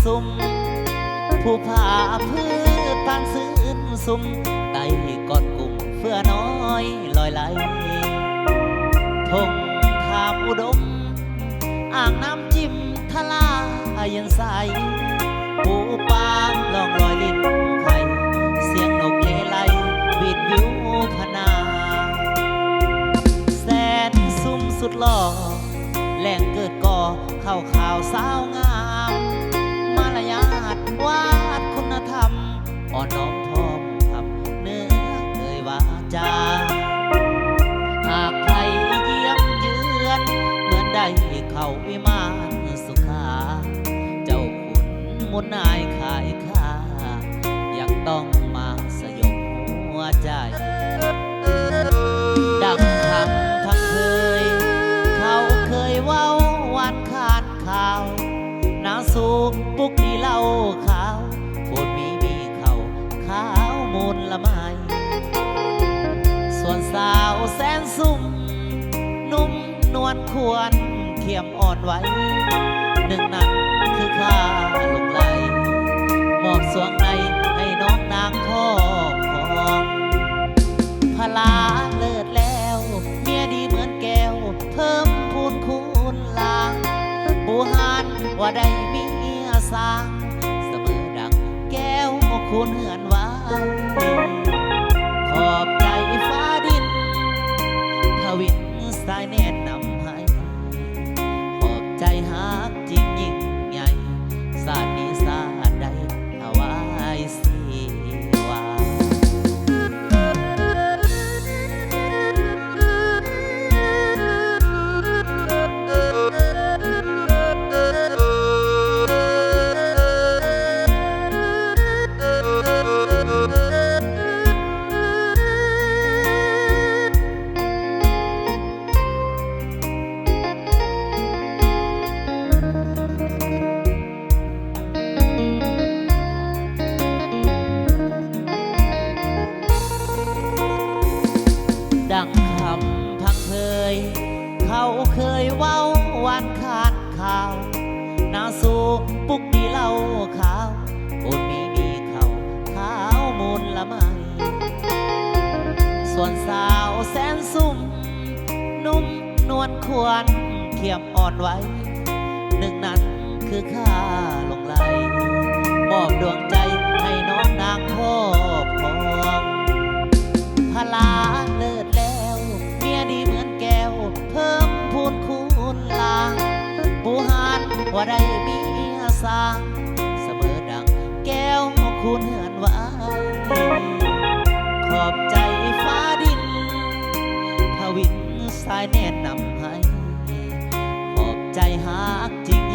สุ่มผู้ผ่าพืชพันธุ์ซื่นสุ่มไต่กอดกลุ่มเฟื่อน้อยลอยไหลทงทามอุดมอ่างน้ำจิ้มทะลาเย็นใสปูปลาลองลอยลิ้นไข่เสียงนกเลไลวิดวิวพนาแสนซุ่มสุดหล่อแหล่งเกิดก่อเข้าข่าวสาวงามมารยาทวาดคุณธรรมอ่อนน้อมถ่อมพับเนื้อเอ่ยวาจาหากใครเยี่ยมเยือนเหมือนได้เข้าวิมานสุขาเจ้าขุนมุนนายขายค่ายังต้องมาสยบหัวใจดังคำพังเคยเขาเคยเว้าวันขาดข่าวนาสูบปุกดีเหล้าขาวโคตรมีเขาขาวมูลละไมส่วนสาวแสนสุ่มนุ่มนวลควรเทียมอ่อนไว้หนึ่งนั้นคือข้าลงไหลมอบสวงในให้น้องนางครอบครองพลาเลิศแล้วเมียดีเหมือนแก้วเพิ่มพูนคูณลางบูหานว่าได้เมียสร้างเสมอดังแก้วคูณเหือนไว้ขอบใจฟ้าดินทวินสายแนะนำให้ขอบใจฮักจริงยิ่งใหญ่ศาสตร์นี้ศาสตร์ใดถวายสีวาดังคำพังเพยเขาเคยเว้าวันขาดข่าวนาสูปุกดีเหล้าขาวโอดมีเขาขาวมูลละไมส่วนสาวแสนสุ่มนุ่มนวลควรเขียมอ่อนไว้หนึ่งนั้นคือข้าลงไหลมอบดวงใจให้น้องนางครอบครองพลาเลิศแล้วเมียดีเหมือนแก้วเพิ่มพูนคูณลางปูหานว่าได้เมียสร้างเสมอดังแก้วคูณเหือนไว้ขอบใจฟ้าดินทวินสายแนะนำให้ขอบใจฮักจริง